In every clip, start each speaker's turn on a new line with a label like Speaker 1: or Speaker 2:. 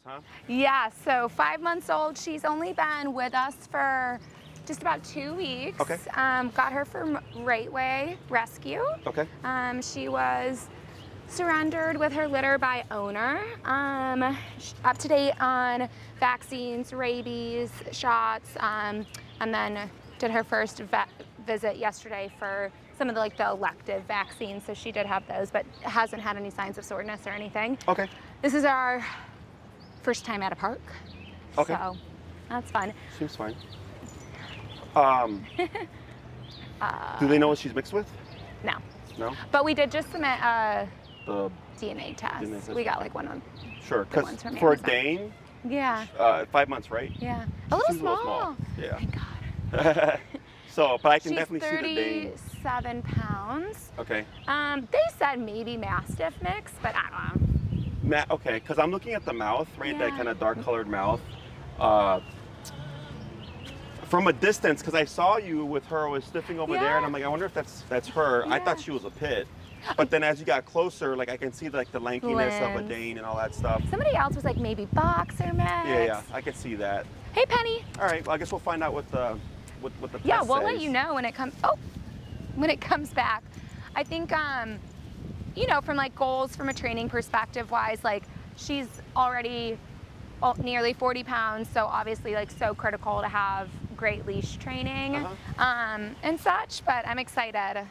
Speaker 1: huh?
Speaker 2: Yeah, so 5 months old. She's only been with us for just about 2 weeks.
Speaker 1: Okay.
Speaker 2: Got her from Rightway Rescue.
Speaker 1: Okay.
Speaker 2: She was surrendered with her litter by owner. Up to date on vaccines, rabies, shots, and then did her first vet visit yesterday for some of the elective vaccines. So she did have those, but hasn't had any signs of soreness or anything.
Speaker 1: Okay.
Speaker 2: This is our first time at a park.
Speaker 1: Okay.
Speaker 2: So that's fun.
Speaker 1: Seems fine. Do they know what she's mixed with?
Speaker 2: No.
Speaker 1: No?
Speaker 2: But we did just submit a
Speaker 1: The
Speaker 2: DNA test.
Speaker 1: DNA test.
Speaker 2: We got one on.
Speaker 1: Sure,
Speaker 2: The ones
Speaker 1: because
Speaker 2: from
Speaker 1: for a
Speaker 2: Amazon.
Speaker 1: Dane,
Speaker 2: Yeah.
Speaker 1: 5 months, right?
Speaker 2: Yeah. A little
Speaker 1: She's
Speaker 2: small.
Speaker 1: Yeah.
Speaker 2: Thank God.
Speaker 1: So, but I can
Speaker 2: She's
Speaker 1: definitely see the Dane.
Speaker 2: 37 pounds.
Speaker 1: Okay.
Speaker 2: They said maybe Mastiff mix, but I don't know.
Speaker 1: Okay, because I'm looking at the mouth, right? That
Speaker 2: Yeah.
Speaker 1: kind of dark colored mouth. From a distance, because I saw you with her, was sniffing over there, and I'm like, I wonder if that's her. I thought
Speaker 2: Yeah.
Speaker 1: she was a pit, but then as you got closer, I can see the lankiness of a
Speaker 2: Lens.
Speaker 1: Dane and all that stuff.
Speaker 2: Somebody else was like maybe boxer mix.
Speaker 1: Yeah, I could see that.
Speaker 2: Hey, Penny.
Speaker 1: All right, well, I guess we'll find out what the
Speaker 2: Yeah,
Speaker 1: test
Speaker 2: we'll
Speaker 1: says.
Speaker 2: let you know when it comes. When it comes back. I think from goals from a training perspective wise, she's already nearly 40 pounds, so obviously so critical to have great leash training and such. But I'm excited.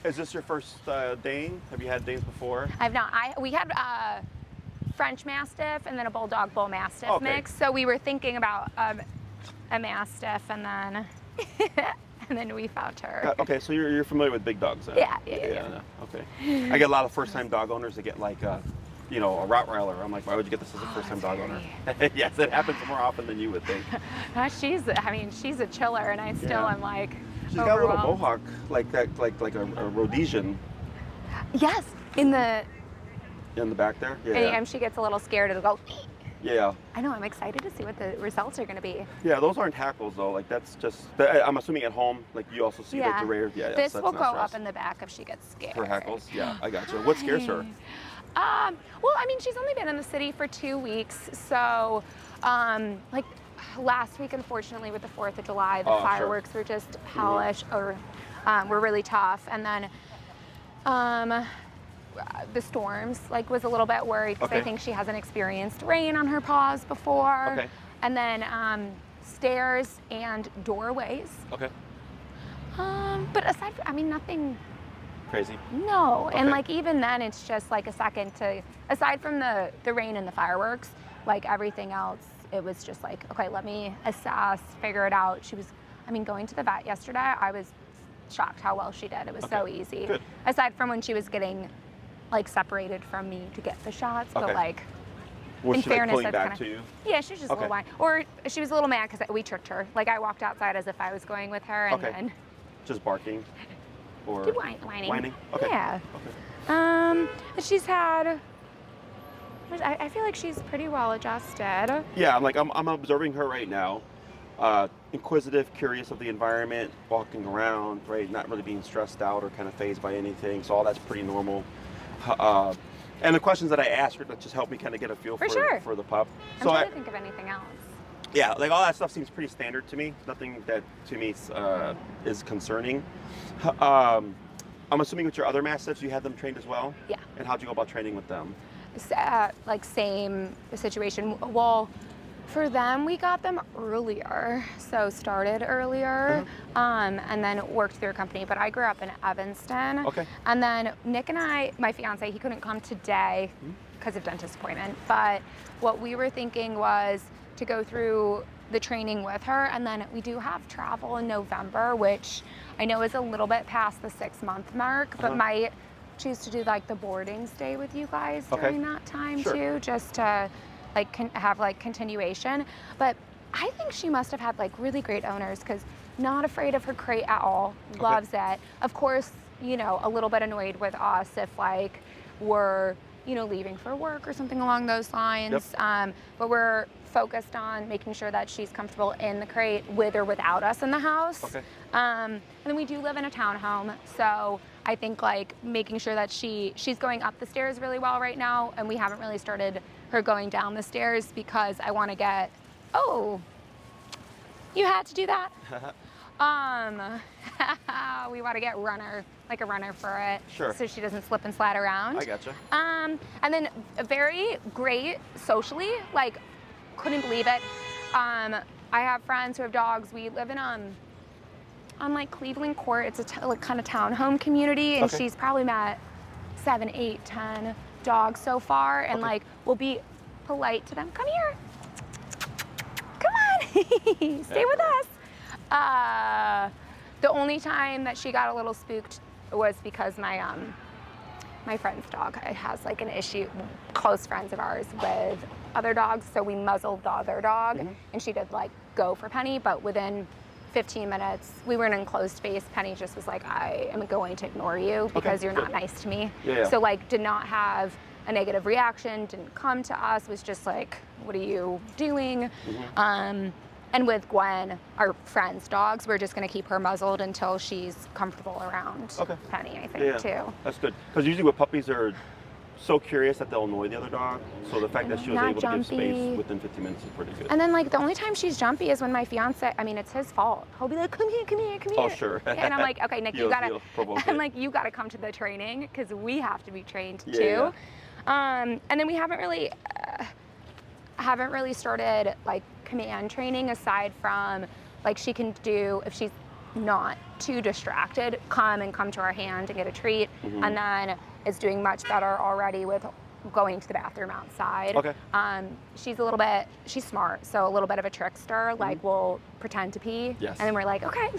Speaker 1: Is this your first Dane? Have you had Danes before?
Speaker 2: I've not. We had French Mastiff and then a Bulldog Bull Mastiff
Speaker 1: Okay.
Speaker 2: mix. So we were thinking about a Mastiff, and then and then we found her.
Speaker 1: Okay, so you're familiar with big dogs then?
Speaker 2: Yeah.
Speaker 1: Okay. I get a lot of first-time dog owners that get a Rottweiler. I'm like, why would you get this as a first-time dog owner? Yes, it happens more often than you would think.
Speaker 2: She's a chiller, and I still am
Speaker 1: She's got a little
Speaker 2: overwhelmed.
Speaker 1: mohawk like that, like a Rhodesian
Speaker 2: Yes, in the
Speaker 1: back there. Yeah.
Speaker 2: anytime she gets a little scared, it'll go.
Speaker 1: Yeah.
Speaker 2: I know. I'm excited to see what the results are going to be.
Speaker 1: Yeah, those aren't hackles though. That's just. I'm assuming at home, you also see the rare. Yeah.
Speaker 2: This
Speaker 1: so
Speaker 2: will
Speaker 1: that's
Speaker 2: go
Speaker 1: not
Speaker 2: up
Speaker 1: stress.
Speaker 2: in the back if she gets scared.
Speaker 1: For hackles. Yeah, I got you. What scares her?
Speaker 2: Well, she's only been in the city for 2 weeks, so last week, unfortunately, with the 4th of July, the fireworks were just hellish, or were really tough, and then the storms was a little bit worried because I think she hasn't experienced rain on her paws before.
Speaker 1: Okay.
Speaker 2: And then stairs and doorways.
Speaker 1: Okay.
Speaker 2: But aside from, nothing.
Speaker 1: Crazy.
Speaker 2: No,
Speaker 1: Okay.
Speaker 2: and even then, it's just a second to, aside from the rain and the fireworks, everything else, it was just okay, let me assess, figure it out. She was, going to the vet yesterday, I was shocked how well she did. It was so easy.
Speaker 1: Good.
Speaker 2: Aside from when she was getting separated from me to get the shots, but
Speaker 1: Was
Speaker 2: in
Speaker 1: she
Speaker 2: fairness,
Speaker 1: pulling
Speaker 2: that's
Speaker 1: back
Speaker 2: kind
Speaker 1: to you?
Speaker 2: Yeah, she was just a little whine. Or she was a little mad because we tricked her. I walked outside as if I was going with her, and then
Speaker 1: Just barking, or
Speaker 2: whining.
Speaker 1: Whining. Okay.
Speaker 2: Yeah.
Speaker 1: Okay.
Speaker 2: She's had. I feel like she's pretty well adjusted.
Speaker 1: Yeah, I'm observing her right now. Inquisitive, curious of the environment, walking around, right? Not really being stressed out or kind of phased by anything. So all that's pretty normal. And the questions that I asked her just help me kind of get a feel for the pup.
Speaker 2: I'm trying to think of anything else.
Speaker 1: Yeah, all that stuff seems pretty standard to me. Nothing that to me is concerning. I'm assuming with your other Mastiffs, you had them trained as well?
Speaker 2: Yeah.
Speaker 1: And how'd you go about training with them?
Speaker 2: Same situation. Well, for them, we got them earlier, so started earlier, and then worked through a company. But I grew up in Evanston.
Speaker 1: Okay.
Speaker 2: And then Nick and I, my fiance, he couldn't come today because of dentist appointment. But what we were thinking was to go through the training with her, and then we do have travel in November, which I know is a little bit past the 6-month mark, but might choose to do the boarding stay with you guys during that time too, just to have continuation. But I think she must have had really great owners, because not afraid of her crate at all, loves it. Of course, a little bit annoyed with us if we're leaving for work or something along those lines. But we're focused on making sure that she's comfortable in the crate with or without us in the house. And then we do live in a townhome, so I think making sure that she's going up the stairs really well right now, and we haven't really started her going down the stairs because I want to get, oh, you had to do that? We want to get like a runner for it.
Speaker 1: Sure.
Speaker 2: So she doesn't slip and slide around.
Speaker 1: I gotcha.
Speaker 2: And then very great socially, like couldn't believe it. I have friends who have dogs. We live in on like Cleveland Court. It's a like kind of townhome community, and
Speaker 1: Okay.
Speaker 2: she's probably met 7, 8, 10 dogs so far, and
Speaker 1: Okay.
Speaker 2: like we'll be polite to them. Come here. Come on. Stay with us. The only time that she got a little spooked was because my friend's dog has like an issue, close friends of ours with other dogs, so we muzzled the other dog, and she did like go for Penny, but within 15 minutes, we were in an enclosed space. Penny just was like, I am going to ignore you because you're not nice to me.
Speaker 1: Yeah.
Speaker 2: So like did not have a negative reaction, didn't come to us, was just like, what are you doing? And with Gwen, our friend's dogs, we're just gonna keep her muzzled until she's comfortable around Penny, I think, too.
Speaker 1: That's good. Because usually with puppies, they're so curious that they'll annoy the other dog. So the fact that she was
Speaker 2: Not
Speaker 1: able to give
Speaker 2: jumpy.
Speaker 1: space within 15 minutes is pretty good.
Speaker 2: And then like the only time she's jumpy is when my fiance, I mean, it's his fault. He'll be like, come here, come here, come here.
Speaker 1: Oh, sure.
Speaker 2: And I'm like, okay, Nick, you gotta,
Speaker 1: you'll provoke
Speaker 2: I'm
Speaker 1: it.
Speaker 2: like, you gotta come to the training because we have to be trained
Speaker 1: Yeah,
Speaker 2: too. And then we haven't really started like command training aside from like she can do, if she's not too distracted, come to our hand and get a treat. And then is doing much better already with going to the bathroom outside.
Speaker 1: Okay.
Speaker 2: She's smart, so a little bit of a trickster, like we'll pretend to pee.
Speaker 1: Yes.
Speaker 2: And then we're like, okay,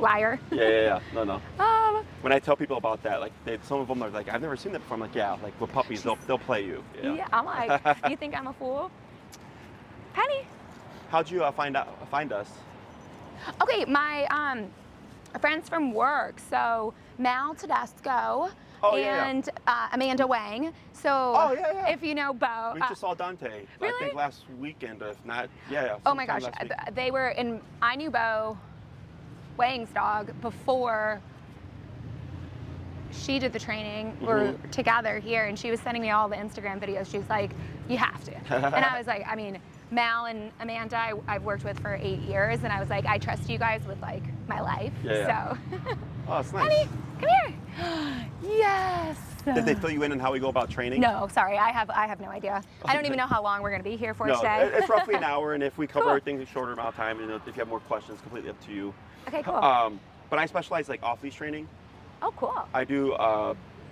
Speaker 2: liar.
Speaker 1: Yeah. No.
Speaker 2: Um,
Speaker 1: When I tell people about that, like some of them are like, I've never seen that before. I'm like, yeah, like with puppies, they'll play you.
Speaker 2: yeah, I'm like, you think I'm a fool? Penny.
Speaker 1: How'd you find us?
Speaker 2: Okay, my friends from work, so Mal Tedesco and Amanda Wang. So if you know Bo.
Speaker 1: We just saw Dante.
Speaker 2: Really?
Speaker 1: I think last weekend, if not,
Speaker 2: Oh my
Speaker 1: sometime
Speaker 2: gosh,
Speaker 1: last week.
Speaker 2: they were in, I knew Bo Wang's dog before she did the training. We're together here, and she was sending me all the Instagram videos. She was like, you have to. And I was like, I mean, Mal and Amanda, I've worked with for 8 years, and I was like, I trust you guys with like my life.
Speaker 1: Yeah.
Speaker 2: So,
Speaker 1: Oh, it's nice.
Speaker 2: Honey, come here. Yes.
Speaker 1: Did they fill you in on how we go about training?
Speaker 2: No, sorry, I have no idea. I don't even know how long we're gonna be here for
Speaker 1: No,
Speaker 2: today.
Speaker 1: it's roughly an hour, and if we cover
Speaker 2: Cool.
Speaker 1: everything in a shorter amount of time, and if you have more questions, completely up to you.
Speaker 2: Okay, cool.
Speaker 1: But I specialize like off-leash training.
Speaker 2: Oh, cool.
Speaker 1: I do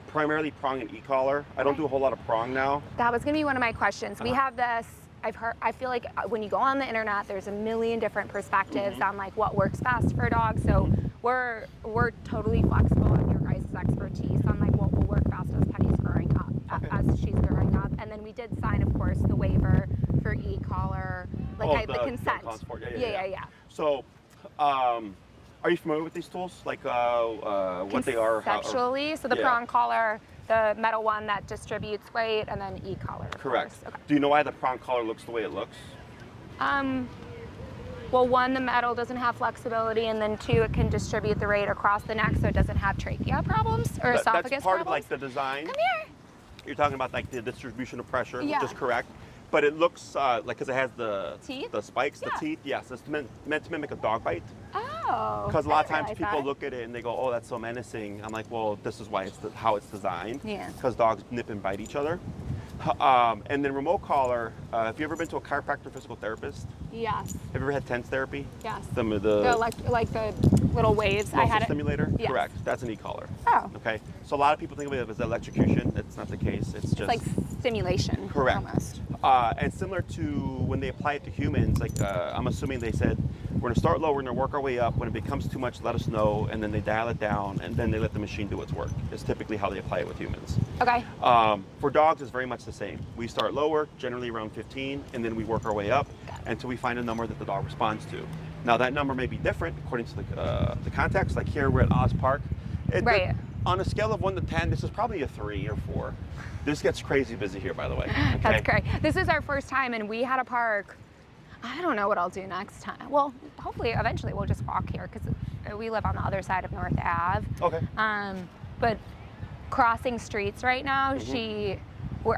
Speaker 1: primarily prong and e-collar. I don't do a whole lot of prong now.
Speaker 2: That was gonna be one of my questions. We have this, I feel like when you go on the internet, there's a million different perspectives on like what works best for a dog. So we're totally flexible on your guys' expertise on like what will work best as Penny's growing up, as she's growing up. And then we did sign, of course, the waiver for e-collar, like the consent. Yeah.
Speaker 1: So, are you familiar with these tools? Like what they are?
Speaker 2: Conceptually, so the prong collar, the metal one that distributes weight, and then e-collar.
Speaker 1: Correct.
Speaker 2: Okay.
Speaker 1: Do you know why the prong collar looks the way it looks?
Speaker 2: Well, one, the metal doesn't have flexibility, and then two, it can distribute the weight across the neck so it doesn't have trachea problems or esophagus
Speaker 1: That's part
Speaker 2: problems.
Speaker 1: of like the design.
Speaker 2: Come here.
Speaker 1: You're talking about like the distribution of pressure,
Speaker 2: Yeah.
Speaker 1: which is correct. But it looks like, because it has the
Speaker 2: Teeth?
Speaker 1: the spikes,
Speaker 2: Yeah.
Speaker 1: the teeth. Yes, it's meant to mimic a dog bite.
Speaker 2: Oh.
Speaker 1: Because a lot of
Speaker 2: I didn't
Speaker 1: times
Speaker 2: realize
Speaker 1: people
Speaker 2: that.
Speaker 1: look at it and they go, "Oh, that's so menacing." I'm like, "Well, this is why how it's designed."
Speaker 2: Yeah.
Speaker 1: Because dogs nip and bite each other. And then remote collar. Have you ever been to a chiropractor, physical therapist?
Speaker 2: Yes.
Speaker 1: Have you ever had TENS therapy?
Speaker 2: Yes.
Speaker 1: The
Speaker 2: Like the little waves. I
Speaker 1: muscle
Speaker 2: had it.
Speaker 1: stimulator.
Speaker 2: Yes.
Speaker 1: Correct. That's an e-collar.
Speaker 2: Oh.
Speaker 1: Okay. So a lot of people think of it as electrocution. It's not the case. It's just
Speaker 2: It's like stimulation.
Speaker 1: correct.
Speaker 2: Almost.
Speaker 1: And similar to when they apply it to humans, like I'm assuming they said, we're gonna start low, we're gonna work our way up. When it becomes too much, let us know, and then they dial it down, and then they let the machine do its work. It's typically how they apply it with humans.
Speaker 2: Okay.
Speaker 1: For dogs, it's very much the same. We start lower, generally around 15, and then we work our way up until we find a number that the dog responds to. Now that number may be different according to the context. Like here, we're at Oz Park.
Speaker 2: Right.
Speaker 1: On a scale of 1 to 10, this is probably a 3 or 4. This gets crazy busy here, by the way. Okay?
Speaker 2: That's great. This is our first time, and we had a park. I don't know what I'll do next time. Well, hopefully, eventually, we'll just walk here because we live on the other side of North Ave.
Speaker 1: Okay.
Speaker 2: But crossing streets right now, she we're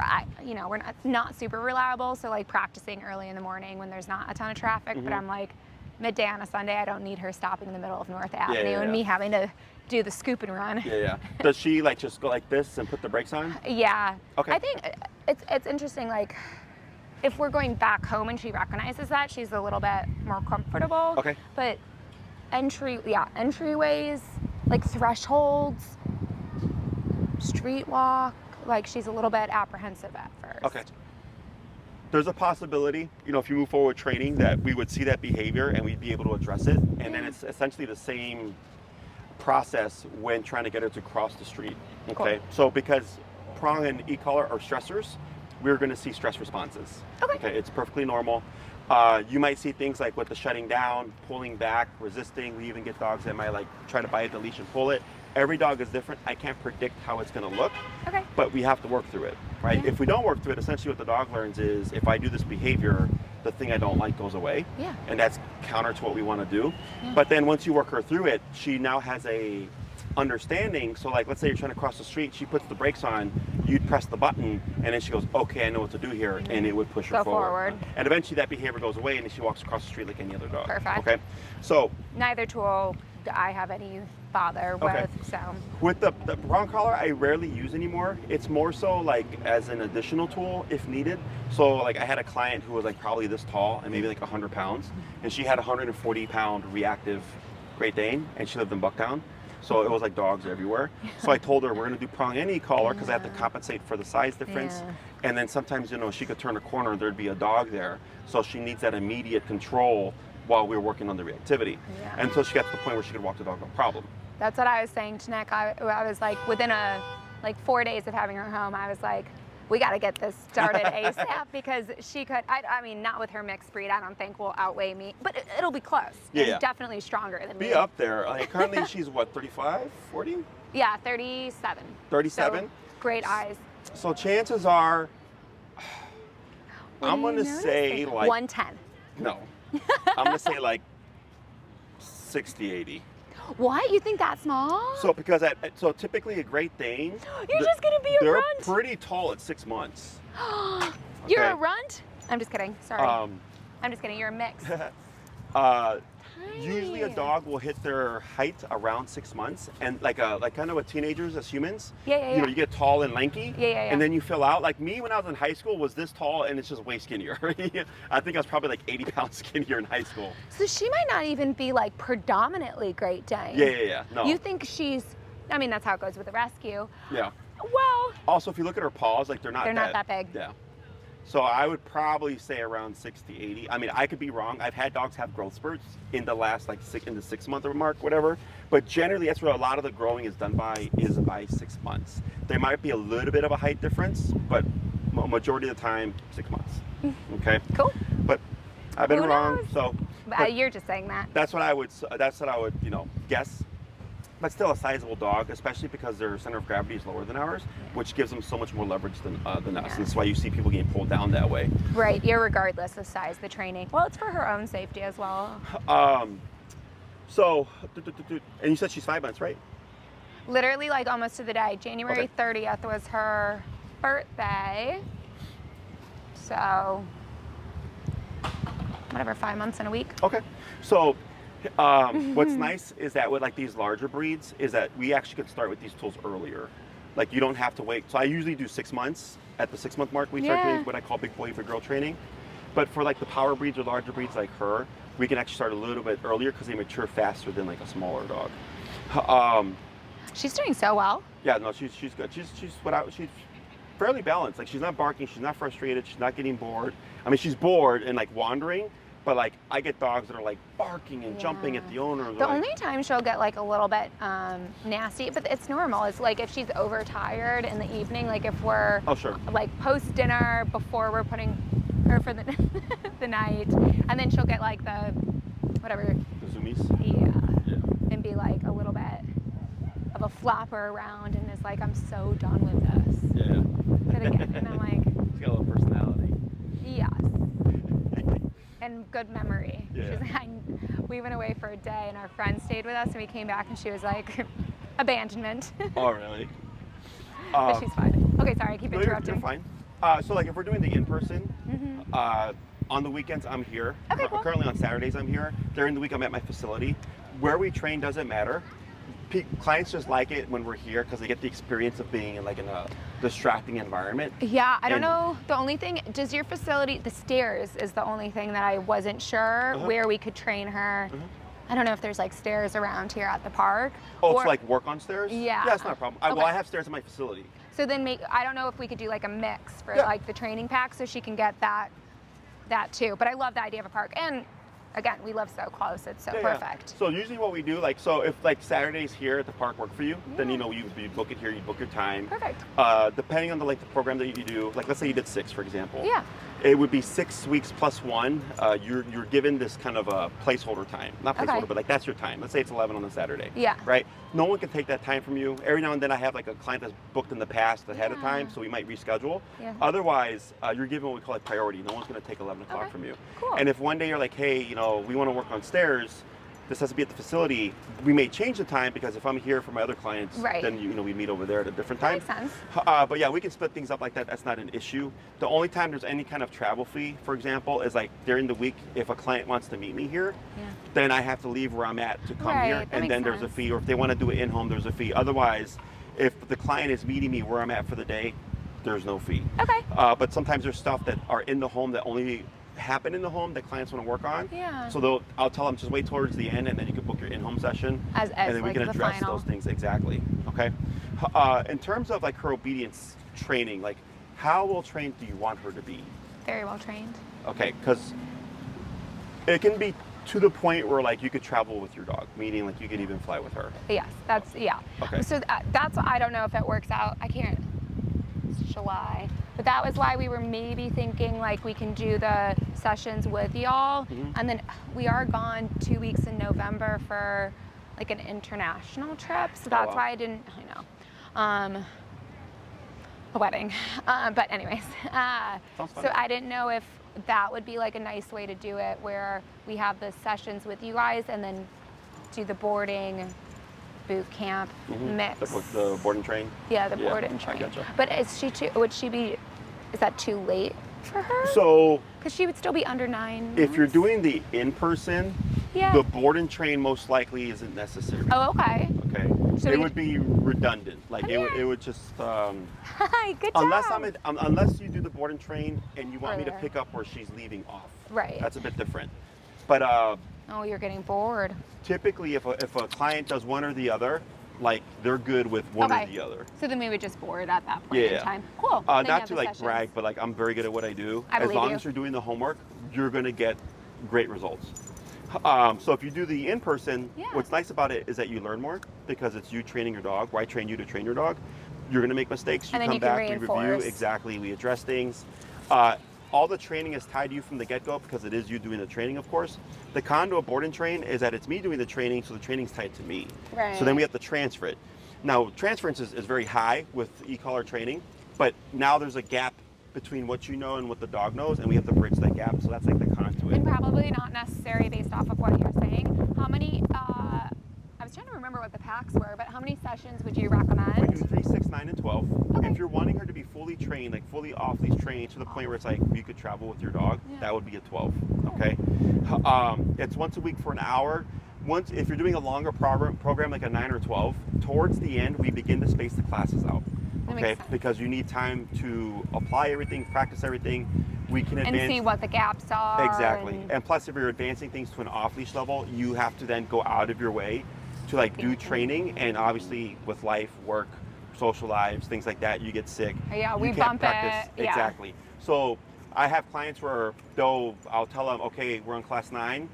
Speaker 2: not super reliable. So like practicing early in the morning when there's not a ton of traffic, but I'm like midday on a Sunday, I don't need her stopping in the middle of North Avenue and me having to do the scoop and run.
Speaker 1: Yeah. Does she like just go like this and put the brakes on?
Speaker 2: Yeah.
Speaker 1: Okay.
Speaker 2: I think it's interesting. Like if we're going back home and she recognizes that, she's a little bit more comfortable.
Speaker 1: Okay.
Speaker 2: But entryways, like thresholds, street walk, like she's a little bit apprehensive at first.
Speaker 1: Okay. There's a possibility, if you move forward training, that we would see that behavior and we'd be able to address it. And then it's essentially the same process when trying to get her to cross the street. Okay. Cool. So because Prong and e-collar are stressors, we're going to see stress responses. Okay. It's perfectly normal. You might see things like with the shutting down, pulling back, resisting. We even get dogs that might like try to bite the leash and pull it. Every dog is different. I can't predict how it's going to look, but we have to work through it, right? If we don't work through it, essentially what the dog learns is if I do this behavior, the thing I don't like goes away. And that's counter to what we want to do. But then once you work her through it, she now has a understanding. So like, let's say you're trying to cross the street, she puts the brakes on, you'd press the button, and then she goes, okay, I know what to do here, and it would push her forward. And eventually that behavior goes away, and then she walks across the street like any other dog.
Speaker 2: Perfect.
Speaker 1: Okay, so.
Speaker 2: Neither tool I have any bother with, so.
Speaker 1: With the Prong collar, I rarely use anymore. It's more so like as an additional tool if needed. So like I had a client who was like probably this tall and maybe like 100 pounds, and she had a 140-pound reactive Great Dane, and she lived in Bucktown. So it was like dogs everywhere. So I told her we're going to do Prong and e-collar because I have to compensate for the size difference. And then sometimes, she could turn a corner and there'd be a dog there. So she needs that immediate control while we're working on the reactivity. Until she got to the point where she could walk the dog no problem.
Speaker 2: That's what I was saying to Nick. I was like, within 4 days of having her home, I was like, we got to get this started ASAP because she could, I mean, not with her mixed breed, I don't think will outweigh me, but it'll be close. And definitely stronger than me.
Speaker 1: Be up there. Like currently she's what, 35, 40?
Speaker 2: Yeah, 37.
Speaker 1: 37?
Speaker 2: So, great eyes.
Speaker 1: So chances are, I'm going to say like.
Speaker 2: 110.
Speaker 1: No. I'm going to say like 60, 80.
Speaker 2: What? You think that small?
Speaker 1: So because so typically a Great Dane,
Speaker 2: you're just gonna be a runt.
Speaker 1: They're pretty tall at 6 months.
Speaker 2: You're a runt? I'm just kidding. Sorry. I'm just kidding. You're a mix.
Speaker 1: Usually a dog will hit their height around 6 months, and like kind of with teenagers as humans. You get tall and lanky. And then you fill out. Like me when I was in high school was this tall, and it's just way skinnier. I think I was probably like 80 pounds skinnier in high school.
Speaker 2: So she might not even be like predominantly Great Dane.
Speaker 1: Yeah. No.
Speaker 2: You think she's? I mean, that's how it goes with the rescue.
Speaker 1: Yeah.
Speaker 2: Well.
Speaker 1: Also, if you look at her paws, like they're not
Speaker 2: that big.
Speaker 1: Yeah. So I would probably say around 60, 80. I mean, I could be wrong. I've had dogs have growth spurts in the last in the 6 month mark, whatever. But generally, that's where a lot of the growing is done by 6 months. There might be a little bit of a height difference, but majority of the time, 6 months. Okay.
Speaker 2: Cool.
Speaker 1: But I've been wrong, so.
Speaker 2: But you're just saying that.
Speaker 1: That's what I would guess. But still a sizable dog, especially because their center of gravity is lower than ours, which gives them so much more leverage than us. And that's why you see people getting pulled down that way.
Speaker 2: Right, irregardless of size, the training. Well, it's for her own safety as well.
Speaker 1: So, and you said she's 5 months, right?
Speaker 2: Literally like almost to the day. January 30th was her birthday. So, whatever, 5 months and a week.
Speaker 1: Okay. So, what's nice is that with like these larger breeds is that we actually could start with these tools earlier. Like you don't have to wait. So I usually do 6 months. At the 6 month mark, we start doing what I call big boy for girl training. But for like the power breeds or larger breeds like her, we can actually start a little bit earlier because they mature faster than like a smaller dog.
Speaker 2: She's doing so well.
Speaker 1: Yeah, no, she's good. She's fairly balanced. Like she's not barking, she's not frustrated, she's not getting bored. I mean, she's bored and like wandering. But like I get dogs that are like barking and jumping at the owner.
Speaker 2: The only time she'll get like a little bit nasty, but it's normal. It's like if she's overtired in the evening, like if we're like post dinner before we're putting her for the the night, and then she'll get like the whatever.
Speaker 1: The zoomies.
Speaker 2: Yeah. And be like a little bit of a flapper around, and is like, I'm so done with this.
Speaker 1: Yeah.
Speaker 2: And I'm like.
Speaker 1: She's got a little personality.
Speaker 2: Yes. And good memory.
Speaker 1: Yeah.
Speaker 2: We went away for a day and our friend stayed with us and we came back and she was like, abandonment.
Speaker 1: Oh, really?
Speaker 2: But she's fine. Okay, sorry, I keep
Speaker 1: No,
Speaker 2: interrupting.
Speaker 1: you're fine. So like if we're doing the in-person, on the weekends I'm here.
Speaker 2: Okay, cool.
Speaker 1: Currently on Saturdays I'm here. During the week I'm at my facility. Where we train doesn't matter. Clients just like it when we're here because they get the experience of being in like in a distracting environment.
Speaker 2: Yeah, I don't
Speaker 1: And-
Speaker 2: know. The only thing, does your facility, the stairs is the only thing that I wasn't sure where we could train her. I don't know if there's like stairs around here at the park.
Speaker 1: Oh,
Speaker 2: or-
Speaker 1: to like work on stairs?
Speaker 2: Yeah.
Speaker 1: Yeah, it's not a problem. Well,
Speaker 2: Okay.
Speaker 1: I have stairs in my facility.
Speaker 2: So then I don't know if we could do like a mix for
Speaker 1: Yeah.
Speaker 2: like the training pack so she can get that too. But I love the idea of a park. And again, we live so close. It's so
Speaker 1: Yeah, yeah.
Speaker 2: perfect.
Speaker 1: So usually what we do, like, so if like Saturdays here at the park work for you, then you know you book it here, you book your time.
Speaker 2: Perfect.
Speaker 1: Depending on the length of program that you do, like let's say you did 6, for example.
Speaker 2: Yeah.
Speaker 1: It would be 6 weeks plus 1. You're given this kind of a placeholder time, not placeholder,
Speaker 2: Okay.
Speaker 1: but like that's your time. Let's say it's 11 on a Saturday.
Speaker 2: Yeah.
Speaker 1: Right. No one can take that time from you. Every now and then I have like a client that's booked in the past ahead of
Speaker 2: Yeah.
Speaker 1: time, so we might reschedule.
Speaker 2: Yeah.
Speaker 1: Otherwise, you're given what we call a priority. No one's going to take 11 o'clock
Speaker 2: Okay.
Speaker 1: from you.
Speaker 2: Cool.
Speaker 1: And if one day you're like, hey, you know, we want to work on stairs, this has to be at the facility, we may change the time because if I'm here for my other clients,
Speaker 2: Right.
Speaker 1: then you know we meet over there at a different
Speaker 2: That
Speaker 1: time.
Speaker 2: makes sense.
Speaker 1: But yeah, we can split things up like that. That's not an issue. The only time there's any kind of travel fee, for example, is like during the week. If a client wants to meet me here, then I have to leave where I'm at to come
Speaker 2: Right,
Speaker 1: here,
Speaker 2: that
Speaker 1: and
Speaker 2: makes
Speaker 1: then there's a
Speaker 2: sense.
Speaker 1: fee. Or if they want to do it in home, there's a fee. Otherwise, if the client is meeting me where I'm at for the day, there's no fee.
Speaker 2: Okay.
Speaker 1: But sometimes there's stuff that are in the home that only happen in the home that clients want to work on.
Speaker 2: Yeah.
Speaker 1: So I'll tell them just wait towards the end, and then you can book your in-home session,
Speaker 2: As
Speaker 1: and then we
Speaker 2: like
Speaker 1: can
Speaker 2: the
Speaker 1: address
Speaker 2: final.
Speaker 1: those things exactly. Okay. In terms of like her obedience training, like how well trained do you want her to be?
Speaker 2: Very well trained.
Speaker 1: Okay, because it can be to the point where like you could travel with your dog, meaning like you could even fly with her.
Speaker 2: Yes, yeah.
Speaker 1: Okay.
Speaker 2: So that's, I don't know if it works out. I can't, July. But that was why we were maybe thinking like we can do the sessions with y'all. And then we are gone 2 weeks in November for like an international trip. So that's
Speaker 1: wow.
Speaker 2: why I know. A wedding. But anyways,
Speaker 1: Sounds fun.
Speaker 2: so I didn't know if that would be like a nice way to do it where we have the sessions with you guys and then do the boarding boot camp mix.
Speaker 1: The board and train.
Speaker 2: Yeah, the
Speaker 1: Yeah,
Speaker 2: board and
Speaker 1: I
Speaker 2: train.
Speaker 1: gotcha.
Speaker 2: But is that too late for her?
Speaker 1: So
Speaker 2: Because she would still be under 9
Speaker 1: if you're
Speaker 2: months.
Speaker 1: doing the in-person,
Speaker 2: Yeah.
Speaker 1: the board and train most likely isn't necessary.
Speaker 2: Oh, okay.
Speaker 1: Okay.
Speaker 2: So
Speaker 1: it
Speaker 2: we-
Speaker 1: would be redundant. Like
Speaker 2: Oh,
Speaker 1: it would just
Speaker 2: Hi, good
Speaker 1: unless
Speaker 2: job.
Speaker 1: unless you do the board and train and you want me to
Speaker 2: Earlier.
Speaker 1: pick up where she's leaving off.
Speaker 2: Right.
Speaker 1: That's a bit different. But
Speaker 2: Oh, you're getting bored.
Speaker 1: typically if a client does one or the other, like they're good with one or
Speaker 2: Okay.
Speaker 1: the other.
Speaker 2: So then we would just board at that point in
Speaker 1: Yeah.
Speaker 2: time. Cool. Then you
Speaker 1: Not
Speaker 2: have
Speaker 1: to
Speaker 2: the
Speaker 1: like
Speaker 2: sessions.
Speaker 1: brag, but like I'm very good at what I do.
Speaker 2: I
Speaker 1: As
Speaker 2: believe
Speaker 1: long
Speaker 2: you.
Speaker 1: as you're doing the homework, you're gonna get great results. So if you do the in-person,
Speaker 2: Yeah.
Speaker 1: what's nice about it is that you learn more because it's you training your dog. Or I train you to train your dog. You're gonna make mistakes. You
Speaker 2: And then
Speaker 1: come
Speaker 2: you can
Speaker 1: back, we review
Speaker 2: reinforce.
Speaker 1: exactly. We address things. All the training is tied to you from the get-go because it is you doing the training, of course. The con to a board and train is that it's me doing the training, so the training's tied to me.
Speaker 2: Right.
Speaker 1: So then we have to transfer it. Now, transference is very high with e-collar training, but now there's a gap between what you know and what the dog knows, and we have to bridge that gap. So that's like the con to it.
Speaker 2: And probably not necessary based off of what you're saying. How many, I was trying to remember what the packs were, but how many sessions would you
Speaker 1: We
Speaker 2: recommend?
Speaker 1: do 3, 6, 9, and 12.
Speaker 2: Okay.
Speaker 1: If you're wanting her to be fully trained, like fully off-leash trained to the point where it's like you could travel with your dog,
Speaker 2: Yeah.
Speaker 1: that would be a 12. Okay. It's once a week for an hour. If you're doing a longer program like a 9 or 12, towards the end we begin to space the classes out.
Speaker 2: That
Speaker 1: Okay,
Speaker 2: makes sense.
Speaker 1: because you need time to apply everything, practice everything. We can
Speaker 2: And
Speaker 1: advance
Speaker 2: see what the gaps are.
Speaker 1: exactly.
Speaker 2: and-
Speaker 1: And plus, if you're advancing things to an off-leash level, you have to then go out of your way to like do training. And obviously, with life, work, social lives, things like that, you get sick.
Speaker 2: Yeah,
Speaker 1: You
Speaker 2: we
Speaker 1: can't
Speaker 2: bump
Speaker 1: practice.
Speaker 2: it. Yeah.
Speaker 1: Exactly. So I have clients where I'll tell them, okay, we're on class 9.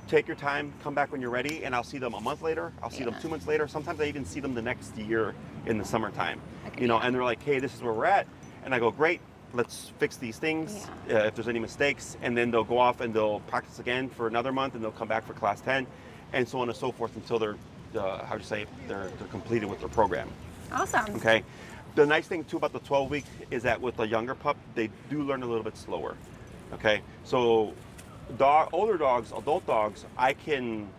Speaker 1: Take your time, come back when you're ready, and I'll see them a month later. I'll see them
Speaker 2: Yeah.
Speaker 1: 2 months later. Sometimes I even see them the next year in the summertime.
Speaker 2: Okay,
Speaker 1: You know,
Speaker 2: yeah.
Speaker 1: and they're like, hey, this is where we're at. And I go, great, let's fix these things if there's any mistakes. And then they'll go off and they'll practice again for another month, and they'll come back for class 10, and so on and so forth until they're completed with their program.
Speaker 2: Awesome.
Speaker 1: Okay. The nice thing too about the 12-week is that with a younger pup, they do learn a little bit slower. Okay. So older dogs, adult dogs, I can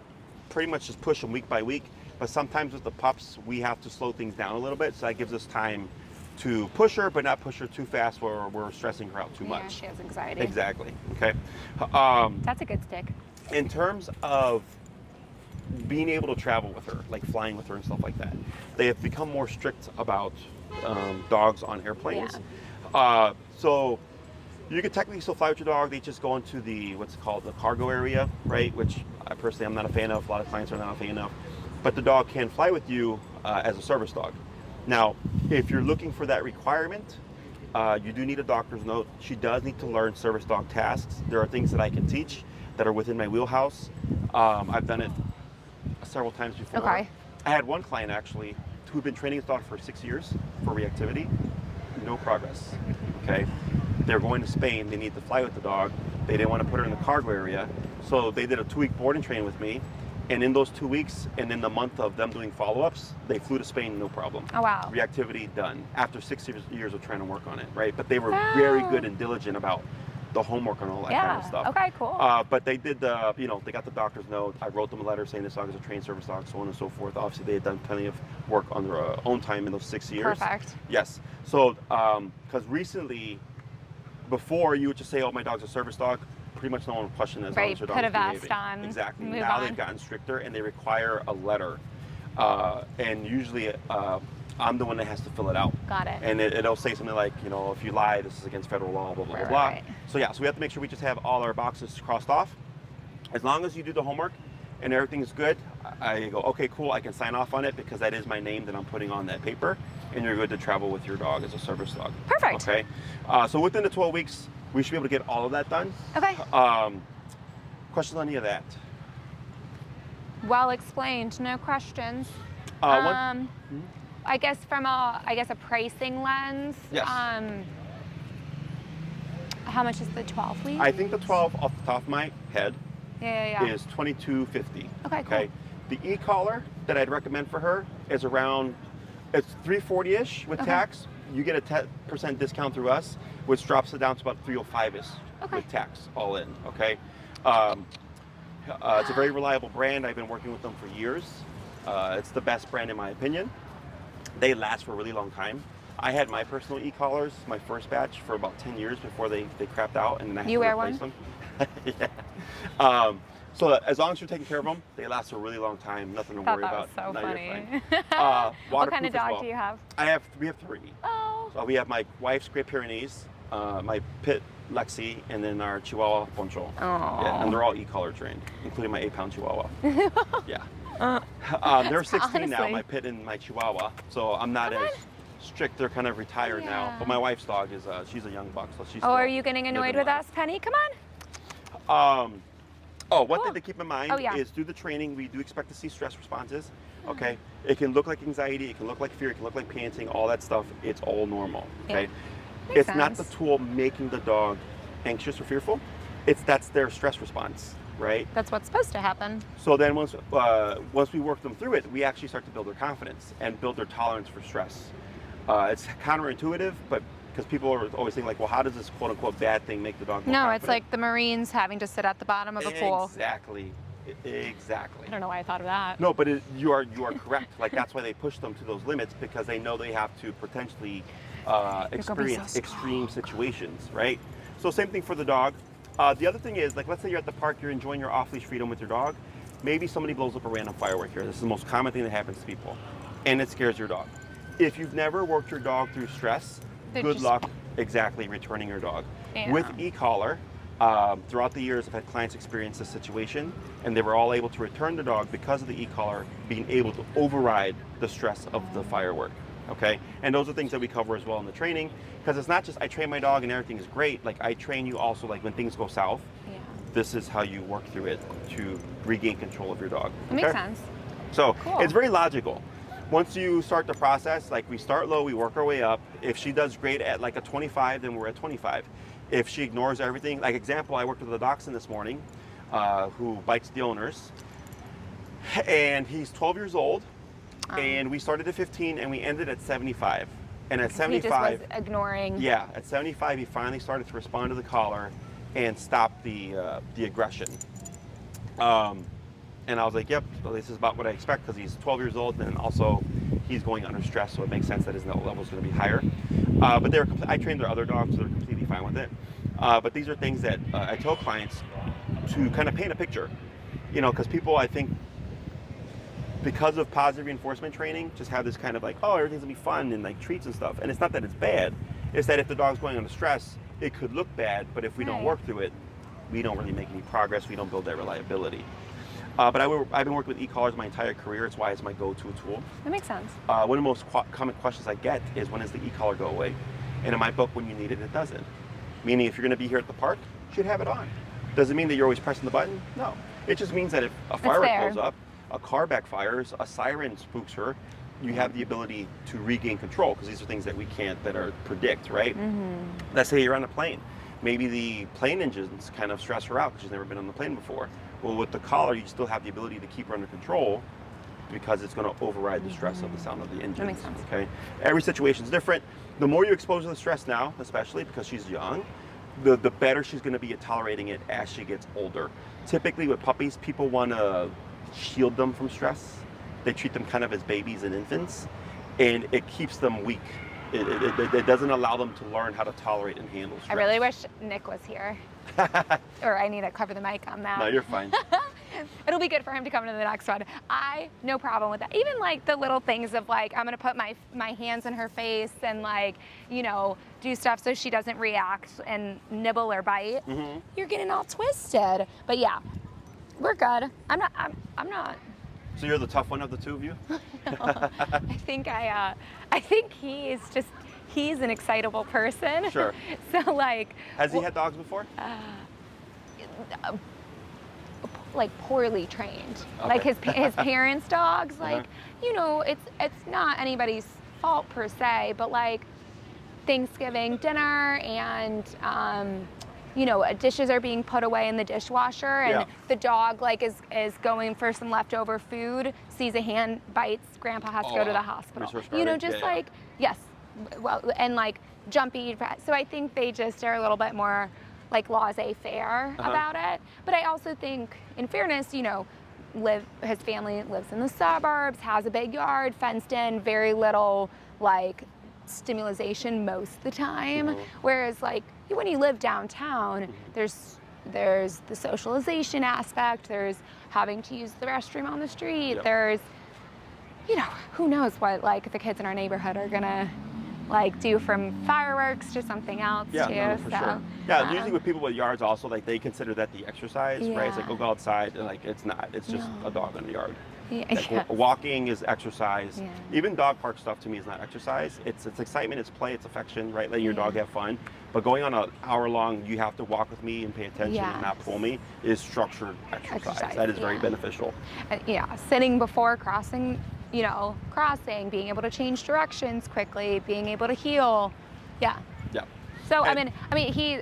Speaker 1: pretty much just push them week by week. But sometimes with the pups, we have to slow things down a little bit. So that gives us time to push her, but not push her too fast where we're stressing her out too
Speaker 2: Yeah,
Speaker 1: much.
Speaker 2: she has anxiety.
Speaker 1: Exactly. Okay.
Speaker 2: That's a good stick.
Speaker 1: In terms of being able to travel with her, like flying with her and stuff like that, they have become more strict about dogs on airplanes. So you could technically still fly with your dog. They just go into what's called the cargo area, right? Which I personally I'm not a fan of. A lot of clients are not a fan of. But the dog can fly with you as a service dog. Now, if you're looking for that requirement, you do need a doctor's note. She does need to learn service dog tasks. There are things that I can teach that are within my wheelhouse. I've done it several times before.
Speaker 2: Okay.
Speaker 1: I had one client actually who'd been training his dog for 6 years for reactivity. No progress. Okay. They're going to Spain. They need to fly with the dog. They didn't want to put her in the cargo area. So they did a 2-week board and train with me. And in those 2 weeks and in the month of them doing follow-ups, they flew to Spain, no problem.
Speaker 2: Oh, wow.
Speaker 1: Reactivity done after 6 years of trying to work on it, right? But they were very good and diligent about the homework and all that kind of stuff.
Speaker 2: Okay, cool.
Speaker 1: But they did they got the doctor's note. I wrote them a letter saying this dog is a trained service dog, so on and so forth. Obviously, they had done plenty of work on their own time in those 6 years.
Speaker 2: Perfect.
Speaker 1: Yes. So, because recently, before you would just say, "Oh, my dog's a service dog," pretty much no one would question it as long as your dog
Speaker 2: Put a
Speaker 1: is
Speaker 2: vest
Speaker 1: behaving.
Speaker 2: on.
Speaker 1: Exactly.
Speaker 2: Move
Speaker 1: Now
Speaker 2: on.
Speaker 1: they've gotten stricter and they require a letter, and usually I'm the one that has to fill it out.
Speaker 2: Got it.
Speaker 1: And it'll say something like, if you lie, this is against federal law, blah, blah, blah, blah.
Speaker 2: Right.
Speaker 1: So yeah, so we have to make sure we just have all our boxes crossed off. As long as you do the homework and everything's good, I go, okay, cool, I can sign off on it because that is my name that I'm putting on that paper, and you're good to travel with your dog as a service dog.
Speaker 2: Perfect.
Speaker 1: Okay. So within the 12 weeks, we should be able to get all of that done.
Speaker 2: Okay.
Speaker 1: Questions on any of that?
Speaker 2: Well explained. No questions. I guess from a pricing lens.
Speaker 1: Yes.
Speaker 2: How much is the 12 weeks?
Speaker 1: I think the 12 off the top of my head
Speaker 2: Yeah.
Speaker 1: is $22.50.
Speaker 2: Okay, cool.
Speaker 1: The e-collar that I'd recommend for her is it's $340-ish with tax. You get a 10% discount through us, which drops it down to about $305-ish with tax all in. Okay. It's a very reliable brand. I've been working with them for years. It's the best brand in my opinion. They last for a really long time. I had my personal e-collars, my first batch, for about 10 years before they crapped out, and then I had to replace them. Yeah. So as long as you're taking care of them, they last a really long time. Nothing to worry about.
Speaker 2: That was so
Speaker 1: No,
Speaker 2: funny.
Speaker 1: you're fine.
Speaker 2: What kind of
Speaker 1: Waterproof as
Speaker 2: dog
Speaker 1: well.
Speaker 2: do you have?
Speaker 1: We have 3.
Speaker 2: Oh.
Speaker 1: So we have my wife's Great Pyrenees, my Pit Lexi, and then our Chihuahua Poncho. Yeah, and they're all e-collar trained, including my 8-pound Chihuahua. Yeah. They're 16 now,
Speaker 2: honestly.
Speaker 1: my Pit and my Chihuahua. So I'm not as strict. They're kind of retired now. But my wife's dog is she's a young buck, so she's.
Speaker 2: Oh, are you getting annoyed with us, Penny? Come on.
Speaker 1: One thing to keep in mind is through the training, we do expect to see stress responses. Okay, it can look like anxiety, it can look like fear, it can look like panting, all that stuff. It's all normal. Okay, it's not the tool making the dog anxious or fearful. That's their stress response, right?
Speaker 2: That's what's supposed to happen.
Speaker 1: So then once we work them through it, we actually start to build their confidence and build their tolerance for stress. It's counterintuitive, but because people are always thinking like, well, how does this quote unquote bad thing make the dog more confident?
Speaker 2: It's like the Marines having to sit at the bottom of a pool.
Speaker 1: Exactly.
Speaker 2: I don't know why I thought of that.
Speaker 1: No, but you are correct. Like that's why they push them to those limits, because they know they have to potentially experience extreme situations, right? So same thing for the dog. The other thing is, like, let's say you're at the park, you're enjoying your off-leash freedom with your dog. Maybe somebody blows up a random firework here. This is the most common thing that happens to people, and it scares your dog. If you've never worked your dog through stress, good luck returning your dog.
Speaker 2: Yeah.
Speaker 1: With e-collar, throughout the years, I've had clients experience this situation, and they were all able to return the dog because of the e-collar being able to override the stress of the firework. Okay, and those are things that we cover as well in the training, because it's not just I train my dog and everything is great. Like I train you also, like when things go south, this is how you work through it to regain control of your dog.
Speaker 2: It makes sense.
Speaker 1: So it's very logical. Once you start the process, like we start low, we work our way up. If she does great at like a 25, then we're at 25. If she ignores everything, like example, I worked with a dachshund this morning who bites the owners, and he's 12 years old, and we started at 15 and we ended at 75. And at 75,
Speaker 2: he just was ignoring.
Speaker 1: Yeah, at 75, he finally started to respond to the collar and stop the aggression. And I was like, yep, so this is about what I expect, because he's 12 years old, and also he's going under stress, so it makes sense that his note level is going to be higher. But I trained their other dogs, so they're completely fine with it. But these are things that I tell clients to kind of paint a picture, because people, I think, because of positive reinforcement training, just have this kind of like, oh, everything's gonna be fun and like treats and stuff. And it's not that it's bad. It's that if the dog's going under stress, it could look bad, but if we don't work through it, we don't really make any progress. We don't build that reliability. But I've been working with e-collars my entire career. It's why it's my go-to tool.
Speaker 2: That makes sense.
Speaker 1: One of the most common questions I get is, when does the e-collar go away? And in my book, when you need it, it doesn't. Meaning, if you're gonna be here at the park, you should have it on. Does it mean that you're always pressing the button? No. It just means that if a firework goes up, a car backfires, a siren spooks her, you have the ability to regain control, because these are things that we can't predict, right? Let's say you're on a plane. Maybe the plane engines kind of stress her out because she's never been on the plane before. Well, with the collar, you still have the ability to keep her under control, because it's going to override the stress of the sound of the engines.
Speaker 2: That makes sense.
Speaker 1: Okay. Every situation is different. The more you expose her to the stress now, especially because she's young, the better she's going to be at tolerating it as she gets older. Typically with puppies, people want to shield them from stress. They treat them kind of as babies and infants, and it keeps them weak. It doesn't allow them to learn how to tolerate and handle stress.
Speaker 2: I really wish Nick was here. Or I need to cover the mic on that.
Speaker 1: No, you're fine.
Speaker 2: It'll be good for him to come to the next one. No problem with that. Even like the little things of like, I'm gonna put my hands in her face and like, do stuff so she doesn't react and nibble or bite. You're getting all twisted. But yeah, we're good. I'm not.
Speaker 1: So you're the tough one of the two of you?
Speaker 2: I think he's an excitable person.
Speaker 1: Sure.
Speaker 2: So like.
Speaker 1: Has he had dogs before?
Speaker 2: Like poorly trained.
Speaker 1: Okay.
Speaker 2: Like his parents' dogs, like, it's not anybody's fault per se, but like Thanksgiving dinner and dishes are being put away in the dishwasher, and the dog like is going for some leftover food, sees a hand, bites, grandpa has to go to the hospital. Yes. Well, and like jumpy. So I think they just are a little bit more like laissez-faire about it. But I also think, in fairness, his family lives in the suburbs, has a big yard, fenced in, very little like stimulation most of the time. Whereas like when you live downtown, there's the socialization aspect, there's having to use the restroom on the street, there's who knows what like the kids in our neighborhood are gonna like do, from fireworks to something else too.
Speaker 1: No, for sure. Yeah, usually with people with yards also, like they consider that the exercise, right? It's like, go outside, and like it's not. It's just a dog in the yard. Walking is exercise. Even dog park stuff to me is not exercise. It's excitement, it's play, it's affection, right? Letting your dog have fun. But going on an hour long, you have to walk with me and pay attention and not pull me, is structured exercise. That is very beneficial.
Speaker 2: Sitting before crossing, being able to change directions quickly, being able to heel. So and, I mean he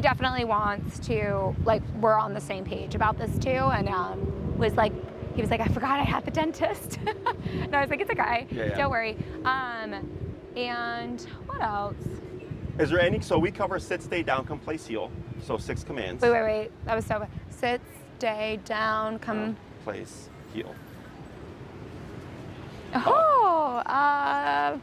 Speaker 2: definitely wants to, like, we're on the same page about this too, and he was like, I forgot I had the dentist. And I was like, it's okay, don't worry. And what else?
Speaker 1: Is there any, so we cover sit, stay, down, come, place, heel. So 6 commands.
Speaker 2: Wait. That was so, sit, stay, down, come.
Speaker 1: Place, heel.
Speaker 2: I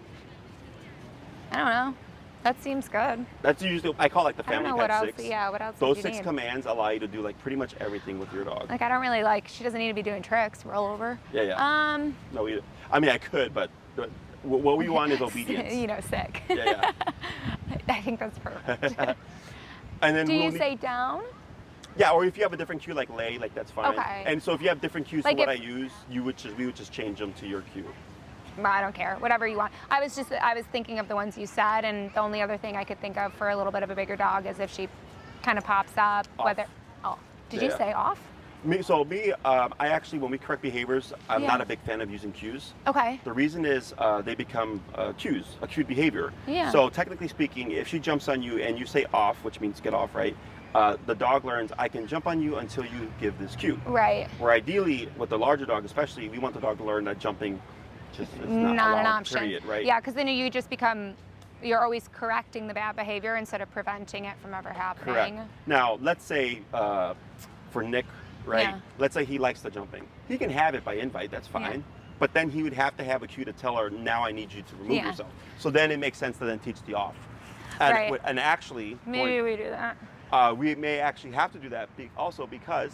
Speaker 2: don't know. That seems good.
Speaker 1: That's usually, I call it the family pet 6.
Speaker 2: What else
Speaker 1: Those
Speaker 2: would you
Speaker 1: 6
Speaker 2: need?
Speaker 1: commands allow you to do like pretty much everything with your dog.
Speaker 2: Like, I don't really like, she doesn't need to be doing tricks, roll over.
Speaker 1: No, I mean, I could, but what we want is obedience.
Speaker 2: Sick. I think that's perfect.
Speaker 1: And then
Speaker 2: do you say down?
Speaker 1: Yeah, or if you have a different cue like lay, like that's fine.
Speaker 2: Okay.
Speaker 1: And so if you have different cues
Speaker 2: like
Speaker 1: to what I use, we would just change them to your cue.
Speaker 2: I don't care, whatever you want. I was thinking of the ones you said, and the only other thing I could think of for a little bit of a bigger dog is if she kind of pops up,
Speaker 1: off.
Speaker 2: Did you say off?
Speaker 1: I actually, when we correct behaviors, I'm not a big fan of using cues.
Speaker 2: Okay.
Speaker 1: The reason is they become cues, a cued behavior.
Speaker 2: Yeah.
Speaker 1: So technically speaking, if she jumps on you and you say off, which means get off, right? The dog learns, I can jump on you until you give this cue.
Speaker 2: Right.
Speaker 1: Where ideally, with the larger dog especially, we want the dog to learn that jumping just is not
Speaker 2: an option.
Speaker 1: Period, right?
Speaker 2: Yeah, because then you just become, you're always correcting the bad behavior instead of preventing it from ever happening.
Speaker 1: Correct. Now, let's say for Nick, right?
Speaker 2: Yeah.
Speaker 1: Let's say he likes the jumping. He can have it by invite, that's fine. But then he would have to have a cue to tell her, now I need you to remove
Speaker 2: Yeah.
Speaker 1: yourself. So then it makes sense to then teach the off. And,
Speaker 2: Right.
Speaker 1: and actually,
Speaker 2: Maybe we do that.
Speaker 1: we may actually have to do that also because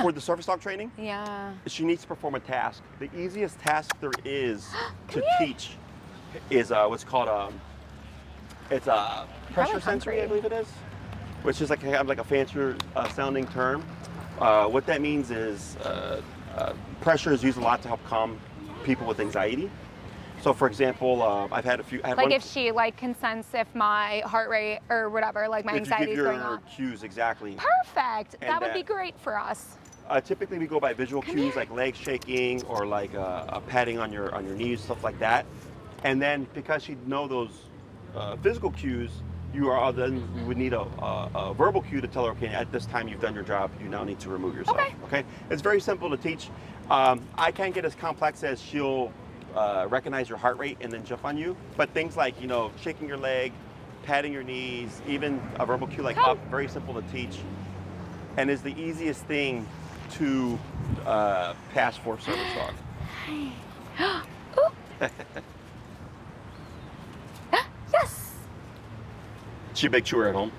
Speaker 1: for the surface dog training,
Speaker 2: Yeah.
Speaker 1: she needs to perform a task. The easiest task there is to teach is what's called it's a pressure sensory, I believe it is, which is like a fancier sounding term. What that means is pressure is used a lot to help calm people with anxiety. So, for example, I've had a few.
Speaker 2: Like if she can sense if my heart rate or whatever, like my anxiety is going up.
Speaker 1: Cues exactly.
Speaker 2: Perfect.
Speaker 1: And
Speaker 2: That would be great for us.
Speaker 1: Typically, we go by visual cues like leg shaking or like a patting on your knees, stuff like that. And then because she'd know those physical cues, you would need a verbal cue to tell her, okay, at this time you've done your job, you now need to remove yourself. Okay? It's very simple to teach. I can't get as complex as she'll recognize your heart rate and then jump on you. But things like, shaking your leg, patting your knees, even a verbal cue like up, very simple to teach. And is the easiest thing to pass for service dog.
Speaker 2: Yes.
Speaker 1: She a big chewer at home?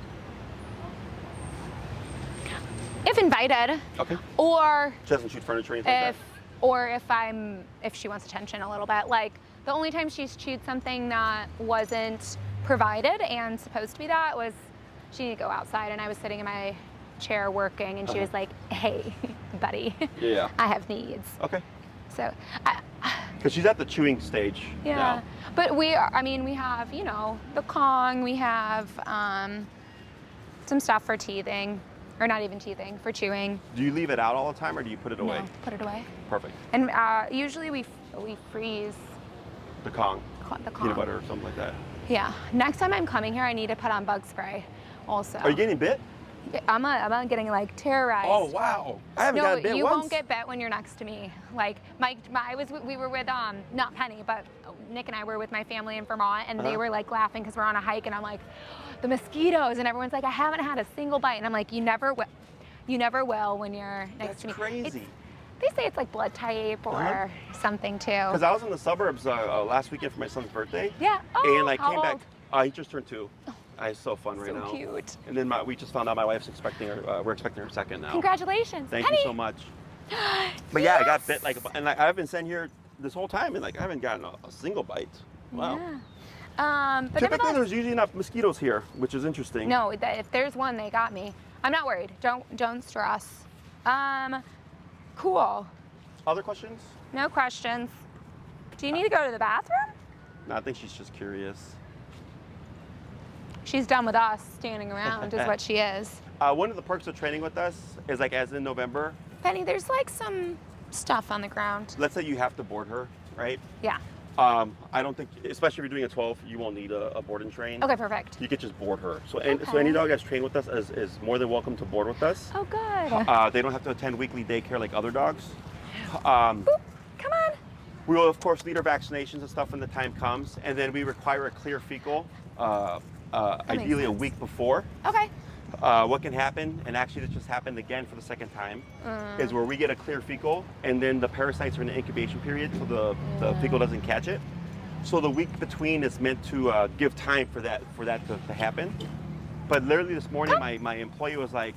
Speaker 2: If invited.
Speaker 1: Okay.
Speaker 2: Or
Speaker 1: She doesn't shoot furniture or anything like that?
Speaker 2: if she wants attention a little bit. Like the only time she's chewed something that wasn't provided and supposed to be that was she needed to go outside and I was sitting in my chair working and she was like, hey, buddy,
Speaker 1: Yeah.
Speaker 2: I have needs.
Speaker 1: Okay.
Speaker 2: So,
Speaker 1: Because she's at the chewing stage
Speaker 2: yeah.
Speaker 1: now.
Speaker 2: But we have, the Kong, we have some stuff for teething, or not even teething, for chewing.
Speaker 1: Do you leave it out all the time or do you put it away?
Speaker 2: No, put it away.
Speaker 1: Perfect.
Speaker 2: And usually we freeze
Speaker 1: The Kong.
Speaker 2: the Kong.
Speaker 1: Peanut butter or something like that.
Speaker 2: Yeah. Next time I'm coming here, I need to put on bug spray also.
Speaker 1: Are you getting bit?
Speaker 2: I'm getting like terrorized.
Speaker 1: Oh, wow. I haven't
Speaker 2: No,
Speaker 1: gotten bit
Speaker 2: you
Speaker 1: once.
Speaker 2: won't get bit when you're next to me. Like we were with not Penny, but Nick and I were with my family in Vermont, and they were like laughing because we're on a hike, and I'm like, the mosquitoes, and everyone's like, I haven't had a single bite, and I'm like, you never will when you're next to me.
Speaker 1: That's crazy.
Speaker 2: They say it's like blood type or something too.
Speaker 1: Because I was in the suburbs last weekend for my son's birthday.
Speaker 2: Yeah. Oh,
Speaker 1: And I
Speaker 2: how
Speaker 1: came back.
Speaker 2: old?
Speaker 1: He just turned 2. It's so fun right now.
Speaker 2: So cute.
Speaker 1: And then we just found out my wife's expecting her. We're expecting her second now.
Speaker 2: Congratulations,
Speaker 1: Thank
Speaker 2: Penny.
Speaker 1: you so much. But yeah, I got bit and I've been sitting here this whole time and I haven't gotten a single bite. Wow.
Speaker 2: Yeah. But
Speaker 1: Typically, there's usually enough mosquitoes here, which is interesting.
Speaker 2: No, if there's one, they got me. I'm not worried. Don't stress. Cool.
Speaker 1: Other questions?
Speaker 2: No questions. Do you need to go to the bathroom?
Speaker 1: No, I think she's just curious.
Speaker 2: She's done with us standing around, is what she is.
Speaker 1: One of the perks of training with us is like as in November.
Speaker 2: Penny, there's like some stuff on the ground.
Speaker 1: Let's say you have to board her, right?
Speaker 2: Yeah.
Speaker 1: I don't think, especially if you're doing a 12, you won't need a board and train.
Speaker 2: Okay, perfect.
Speaker 1: You could just board her. So any dog that's trained with us is more than welcome to board with us.
Speaker 2: Oh, good.
Speaker 1: They don't have to attend weekly daycare like other dogs.
Speaker 2: Boop. Come on.
Speaker 1: We will, of course, lead our vaccinations and stuff when the time comes. And then we require a clear fecal, ideally a week before.
Speaker 2: Okay.
Speaker 1: What can happen, and actually this just happened again for the second time, is where we get a clear fecal and then the parasites are in the incubation period so the fecal doesn't catch it. So the week between is meant to give time for that to happen. But literally this morning my employee was like,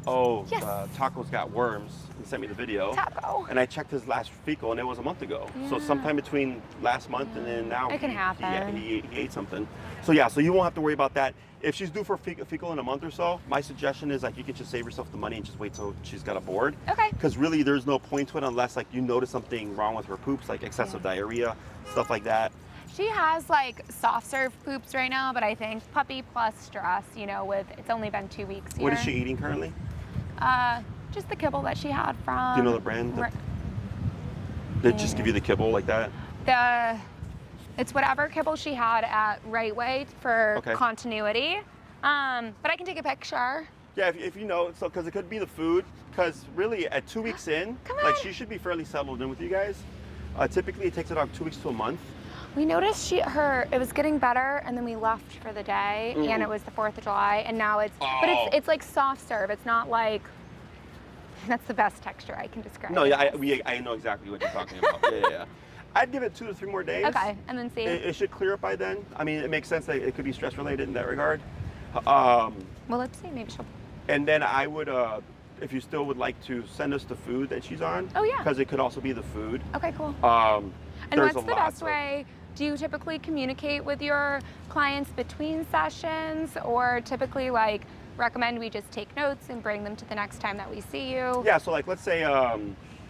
Speaker 1: oh,
Speaker 2: Yes.
Speaker 1: Taco's got worms, and sent me the video.
Speaker 2: Taco.
Speaker 1: And I checked his last fecal and it was a month ago. So sometime between last month and then now
Speaker 2: It can happen.
Speaker 1: he ate something. So yeah, so you won't have to worry about that. If she's due for fecal in a month or so, my suggestion is like you can just save yourself the money and just wait till she's got a board.
Speaker 2: Okay.
Speaker 1: Because really there's no point to it unless like you notice something wrong with her poops, like excessive diarrhea, stuff like that.
Speaker 2: She has like soft serve poops right now, but I think puppy plus stress, with it's only been 2 weeks here.
Speaker 1: What is she eating currently?
Speaker 2: Just the kibble that she had from.
Speaker 1: Do you know the brand? They just give you the kibble like that?
Speaker 2: It's whatever kibble she had at Right Way for continuity. But I can take a picture.
Speaker 1: Yeah, if you know, so because it could be the food. Because really, at 2 weeks in, like she should be fairly settled in with you guys. Typically, it takes a dog 2 weeks to a month.
Speaker 2: We noticed it was getting better, and then we left for the day, and it was the 4th of July, and now but it's like soft serve. It's not like That's the best texture I can describe.
Speaker 1: No,
Speaker 2: it
Speaker 1: yeah,
Speaker 2: as.
Speaker 1: I know exactly what you're talking about. Yeah. I'd give it 2 to 3 more days.
Speaker 2: Okay, and then see.
Speaker 1: It should clear up by then. I mean, it makes sense that it could be stress related in that regard.
Speaker 2: Well, let's see. Maybe she'll.
Speaker 1: And then I would, if you still would like to send us the food that she's on.
Speaker 2: Oh, yeah.
Speaker 1: Because it could also be the food.
Speaker 2: Okay, cool.
Speaker 1: And
Speaker 2: what's the best way? Do you typically communicate with your clients between sessions, or typically like recommend we just take notes and bring them to the next time that we see you?
Speaker 1: Yeah, so like let's say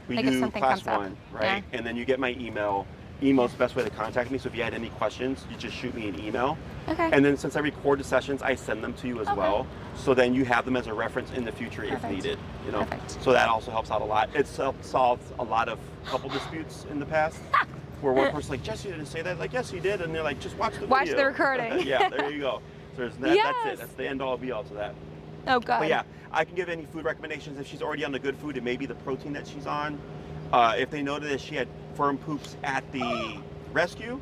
Speaker 1: we
Speaker 2: Like if
Speaker 1: do
Speaker 2: something
Speaker 1: class
Speaker 2: comes up.
Speaker 1: 1, right?
Speaker 2: Yeah.
Speaker 1: And then you get my email. Email's the best way to contact me. So if you had any questions, you just shoot me an email.
Speaker 2: Okay.
Speaker 1: And then since I record the sessions, I send them to you as well. So then you have them as a reference in the future if needed. You know.
Speaker 2: Perfect.
Speaker 1: So that also helps out a lot. It's solved a lot of couple disputes in the past. Where one person's like, Jesse didn't say that. Like, yes, he did. And they're like, just watch the video.
Speaker 2: Watch the recording.
Speaker 1: Yeah, there you go. So that's it. That's the end all be all to that.
Speaker 2: Oh, good.
Speaker 1: But yeah, I can give any food recommendations. If she's already on the good food, it may be the protein that she's on. If they noted that she had firm poops at the rescue,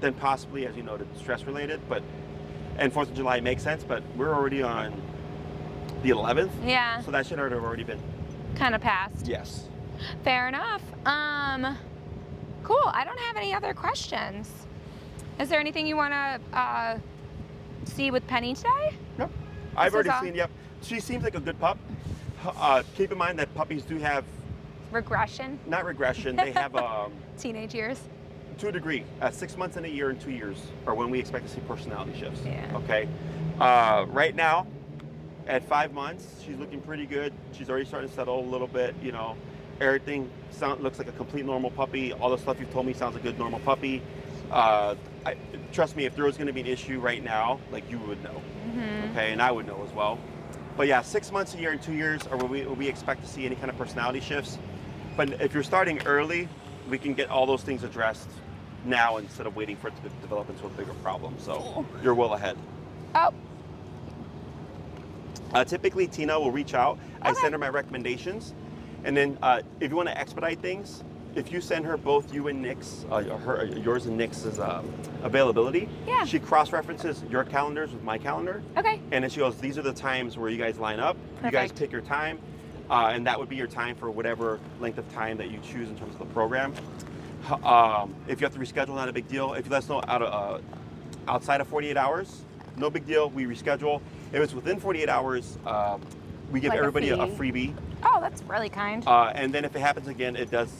Speaker 1: then possibly, as you noted, stress related. And 4th of July makes sense, but we're already on the 11th.
Speaker 2: Yeah.
Speaker 1: So that should have already been.
Speaker 2: Kind of passed.
Speaker 1: Yes.
Speaker 2: Fair enough. Cool. I don't have any other questions. Is there anything you want to see with Penny today?
Speaker 1: Nope. I've already
Speaker 2: all?
Speaker 1: seen, yep. She seems like a good pup. Keep in mind that puppies do have,
Speaker 2: Regression?
Speaker 1: not regression, they have
Speaker 2: Teenage years?
Speaker 1: to a degree. 6 months and a year and 2 years are when we expect to see personality shifts.
Speaker 2: Yeah.
Speaker 1: Okay. Right now, at 5 months, she's looking pretty good. She's already starting to settle a little bit. You know, everything looks like a complete normal puppy. All the stuff you've told me sounds like a good normal puppy. Trust me, if there was going to be an issue right now, like you would know.
Speaker 2: Mm-hmm.
Speaker 1: Okay, and I would know as well. But yeah, 6 months, a year, and 2 years are when we expect to see any kind of personality shifts. But if you're starting early, we can get all those things addressed now instead of waiting for it to develop into a bigger problem. So you're well ahead.
Speaker 2: Oh.
Speaker 1: Typically, Tina will reach out.
Speaker 2: Okay.
Speaker 1: I send her my recommendations. And then if you want to expedite things, if you send her both you and Nick's, yours and Nick's availability,
Speaker 2: Yeah.
Speaker 1: she cross-references your calendars with my calendar.
Speaker 2: Okay.
Speaker 1: And then she goes, these are the times where you guys line up. You guys
Speaker 2: Perfect.
Speaker 1: pick your time. And that would be your time for whatever length of time that you choose in terms of the program. If you have to reschedule, not a big deal. If you let us know outside of 48 hours, no big deal. We reschedule. If it's within 48 hours, we give
Speaker 2: Like a
Speaker 1: everybody a
Speaker 2: fee.
Speaker 1: freebie.
Speaker 2: Oh, that's really kind.
Speaker 1: And then if it happens again, it does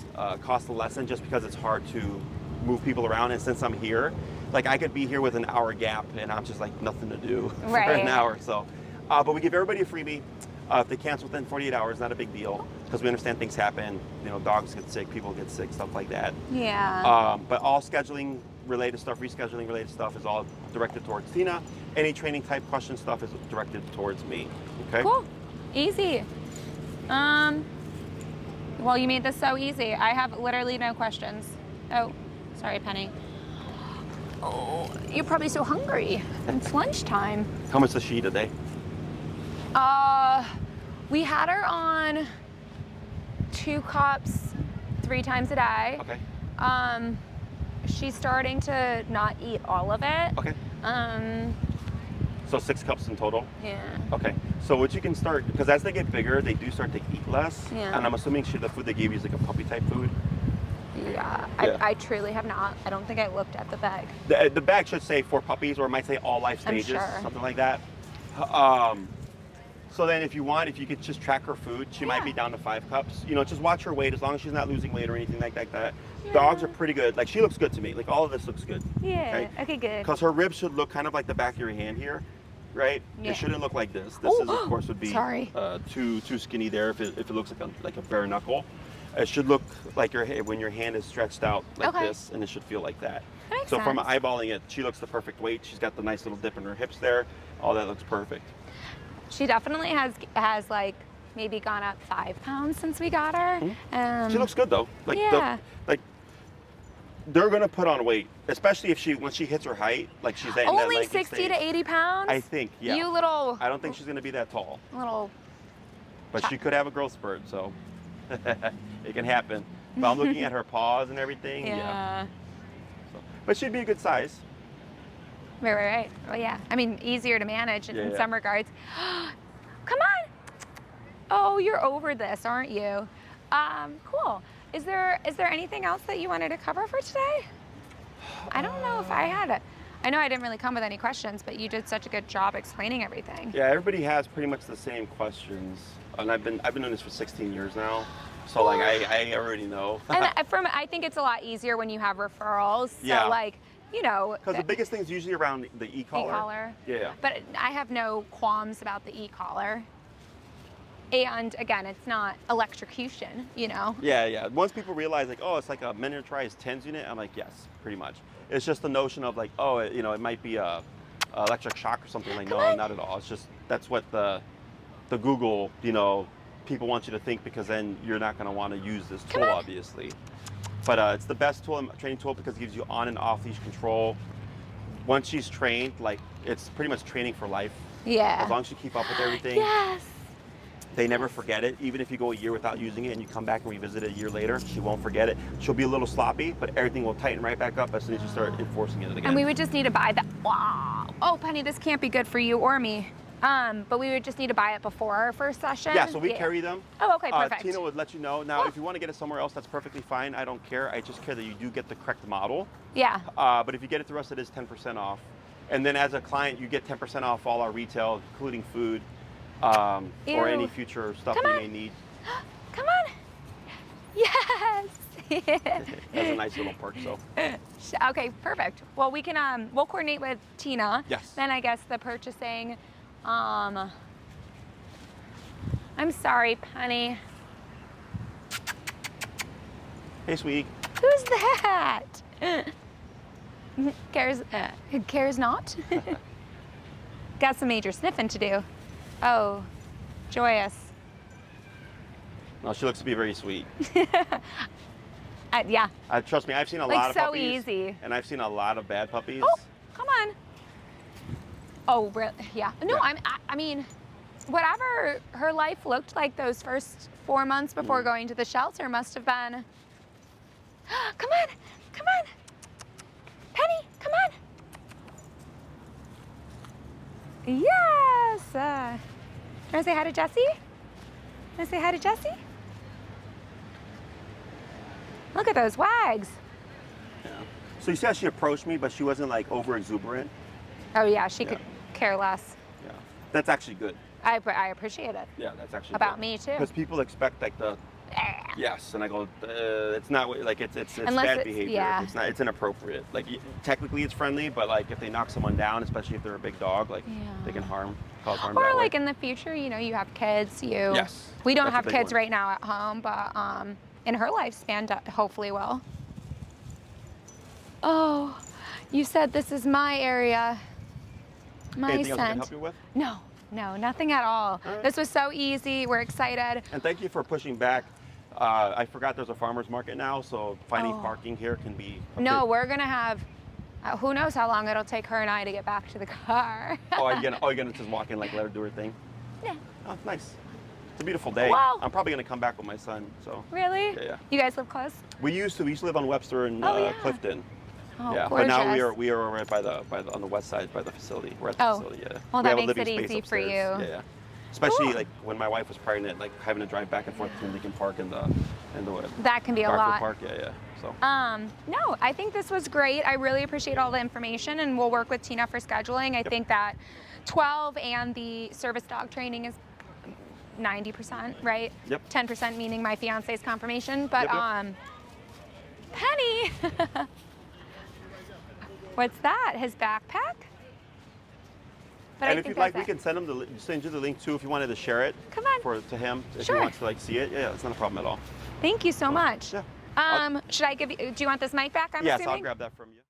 Speaker 1: cost a lesson just because it's hard to move people around. And since I'm here, like I could be here with an hour gap and I'm just like nothing to do for
Speaker 2: Right.
Speaker 1: an hour. So, but we give everybody a freebie. If they cancel within 48 hours, not a big deal because we understand things happen. You know, dogs get sick, people get sick, stuff like that.
Speaker 2: Yeah.
Speaker 1: But all scheduling related stuff, rescheduling related stuff is all directed towards Tina. Any training type question stuff is directed towards me. Okay.
Speaker 2: Cool. Easy. Well, you made this so easy. I have literally no questions. Oh, sorry, Penny. Oh, you're probably so hungry. It's lunchtime.
Speaker 1: How much does she eat a day?
Speaker 2: We had her on 2 cups 3 times a day.
Speaker 1: Okay.
Speaker 2: She's starting to not eat all of it.
Speaker 1: Okay. So 6 cups in total?
Speaker 2: Yeah.
Speaker 1: Okay. So what you can start, because as they get bigger, they do start to eat less.
Speaker 2: Yeah.
Speaker 1: And I'm assuming the food they gave you is like a puppy type food.
Speaker 2: Yeah.
Speaker 1: Yeah.
Speaker 2: I truly have not. I don't think I looked at the bag.
Speaker 1: The bag should say for puppies, or it might say all life
Speaker 2: I'm
Speaker 1: stages,
Speaker 2: sure.
Speaker 1: something like that. So then if you could just track her food, she might be down to 5 cups. You know, just watch her weight as long as she's not losing weight or anything like that.
Speaker 2: Yeah.
Speaker 1: Dogs are pretty good. Like she looks good to me. Like all of this looks good.
Speaker 2: Yeah. Okay, good.
Speaker 1: Because her ribs should look kind of like the back of your hand here, right?
Speaker 2: Yeah.
Speaker 1: It shouldn't look like this. This
Speaker 2: Oh,
Speaker 1: is, of course, would be
Speaker 2: sorry.
Speaker 1: too skinny there if it looks like a bare knuckle. It should look like when your hand is stretched out like
Speaker 2: Okay.
Speaker 1: this, and it should feel like that.
Speaker 2: That makes
Speaker 1: So from
Speaker 2: sense.
Speaker 1: eyeballing it, she looks the perfect weight. She's got the nice little dip in her hips there. All that looks perfect.
Speaker 2: She definitely has like maybe gone up 5 pounds since we got her.
Speaker 1: She looks good though. Like
Speaker 2: yeah.
Speaker 1: they're gonna put on weight, especially if when she hits her height, like she's at in that
Speaker 2: Only
Speaker 1: legging
Speaker 2: 60
Speaker 1: stage.
Speaker 2: to 80 pounds?
Speaker 1: I think, yeah.
Speaker 2: You little,
Speaker 1: I don't think she's gonna be that tall,
Speaker 2: little,
Speaker 1: but she could have a growth spurt, so it can happen. But I'm looking at her paws and everything.
Speaker 2: yeah.
Speaker 1: So, but she'd be a good size.
Speaker 2: Right. Well, yeah. I mean, easier to manage in
Speaker 1: Yeah.
Speaker 2: some regards. Come on. Oh, you're over this, aren't you? Cool. Is there anything else that you wanted to cover for today? I don't know if I had it. I know I didn't really come with any questions, but you did such a good job explaining everything.
Speaker 1: Yeah, everybody has pretty much the same questions, and I've been doing this for 16 years now, so like I already know.
Speaker 2: And I think it's a lot easier when you have referrals. So
Speaker 1: Yeah.
Speaker 2: like, you know.
Speaker 1: Because the biggest thing is usually around the e-collar.
Speaker 2: E-collar.
Speaker 1: Yeah.
Speaker 2: But I have no qualms about the e-collar. And again, it's not electrocution, you know?
Speaker 1: Yeah, yeah. Once people realize like, oh, it's like a miniaturized TENS unit, I'm like, yes, pretty much. It's just the notion of like, oh, you know, it might be a electric shock or something. Like, no, not at all. It's just, that's what the Google, you know, people want you to think, because then you're not going to want to use this tool, obviously. But it's the best training tool because it gives you on and off leash control. Once she's trained, like, it's pretty much training for life.
Speaker 2: Yeah.
Speaker 1: As long as you keep up with everything.
Speaker 2: Yes.
Speaker 1: They never forget it. Even if you go a year without using it and you come back and revisit it a year later, she won't forget it. She'll be a little sloppy, but everything will tighten right back up as soon as you start enforcing it again.
Speaker 2: And we would just need to buy that. Wow. Oh, Penny, this can't be good for you or me. But we would just need to buy it before our first session.
Speaker 1: Yeah, so we carry them.
Speaker 2: Oh, okay, perfect.
Speaker 1: Tina would let you know. Now, if you want to get it somewhere else, that's perfectly fine. I don't care. I just care that you do get the correct model.
Speaker 2: Yeah.
Speaker 1: But if you get it through us, it is 10% off. And then as a client, you get 10% off all our retail, including food, or any future stuff you may need.
Speaker 2: Come on. Yes.
Speaker 1: That's a nice little perk, so.
Speaker 2: Okay, perfect. Well, we can, we'll coordinate with Tina.
Speaker 1: Yes.
Speaker 2: Then I guess the purchasing, I'm sorry, Penny.
Speaker 1: Hey, sweetie.
Speaker 2: Who's that? Cares not? Got some major sniffing to do. Oh, joyous.
Speaker 1: No, she looks to be very sweet.
Speaker 2: Yeah.
Speaker 1: Trust me, I've seen a
Speaker 2: Like
Speaker 1: lot of
Speaker 2: so
Speaker 1: puppies.
Speaker 2: easy.
Speaker 1: And I've seen a lot of bad puppies.
Speaker 2: Oh, come on. Oh, really? Yeah. No,
Speaker 1: Yeah.
Speaker 2: I mean, whatever her life looked like those first 4 months before going to the shelter must have been. Come on, come on. Penny, come on. Yes. Can I say hi to Jessie? Can I say hi to Jessie? Look at those wags.
Speaker 1: Yeah. So you see how she approached me, but she wasn't like over exuberant.
Speaker 2: Oh yeah, she could care less.
Speaker 1: Yeah. That's actually good.
Speaker 2: I appreciate it.
Speaker 1: Yeah, that's actually
Speaker 2: About me too.
Speaker 1: Because people expect like the yes, and I go, it's not like it's
Speaker 2: Unless
Speaker 1: bad
Speaker 2: it's-
Speaker 1: behavior.
Speaker 2: yeah.
Speaker 1: It's not. It's inappropriate. Like technically it's friendly, but like if they knock someone down, especially if they're a big dog, like they can cause harm.
Speaker 2: Or
Speaker 1: that
Speaker 2: like
Speaker 1: way.
Speaker 2: in the future, you know, you have kids.
Speaker 1: Yes.
Speaker 2: We don't
Speaker 1: That's a
Speaker 2: have
Speaker 1: big
Speaker 2: kids
Speaker 1: one.
Speaker 2: right now at home, but in her lifespan, hopefully will. Oh, you said this is my area. My
Speaker 1: Anything else I can
Speaker 2: scent.
Speaker 1: help you with?
Speaker 2: No, nothing at all.
Speaker 1: All right.
Speaker 2: This was so easy. We're excited.
Speaker 1: And thank you for pushing back. I forgot there's a farmer's market now, so finding parking here can be.
Speaker 2: No, we're gonna have. Who knows how long it'll take her and I to get back to the car.
Speaker 1: you're gonna just walk in, like let her do her thing.
Speaker 2: Yeah.
Speaker 1: Oh, nice. It's a beautiful day.
Speaker 2: Wow.
Speaker 1: I'm probably gonna come back with my son. So.
Speaker 2: Really?
Speaker 1: Yeah.
Speaker 2: You guys live close?
Speaker 1: We used to live on Webster and
Speaker 2: yeah.
Speaker 1: Clifton.
Speaker 2: Oh,
Speaker 1: Yeah,
Speaker 2: gorgeous.
Speaker 1: but now we are right by the on the west side by the facility. We're at the facility. Yeah.
Speaker 2: Well,
Speaker 1: We
Speaker 2: that
Speaker 1: have a
Speaker 2: makes it
Speaker 1: living space
Speaker 2: easy for
Speaker 1: upstairs.
Speaker 2: you.
Speaker 1: Yeah. Especially
Speaker 2: Cool.
Speaker 1: like when my wife was pregnant, like having to drive back and forth between Lincoln Park and the
Speaker 2: That can be a
Speaker 1: Garfield
Speaker 2: lot.
Speaker 1: Park. Yeah. So.
Speaker 2: No, I think this was great. I really appreciate all the information, and we'll work with Tina for scheduling. I think that 12 and the service dog training is 90%, right?
Speaker 1: Yep.
Speaker 2: 10% meaning my fiance's confirmation. But
Speaker 1: Yep.
Speaker 2: Penny, what's that? His backpack? But
Speaker 1: And
Speaker 2: I
Speaker 1: if
Speaker 2: think
Speaker 1: you'd like,
Speaker 2: that's
Speaker 1: we can send you the link too if you wanted to share it.
Speaker 2: Come on.
Speaker 1: To him if
Speaker 2: Sure.
Speaker 1: he wants to like see it. Yeah, it's not a problem at all.
Speaker 2: Thank you so much.
Speaker 1: Yeah.
Speaker 2: Should I give you? Do you want this mic back? I'm
Speaker 1: Yes,
Speaker 2: assuming?
Speaker 1: I'll grab that from you.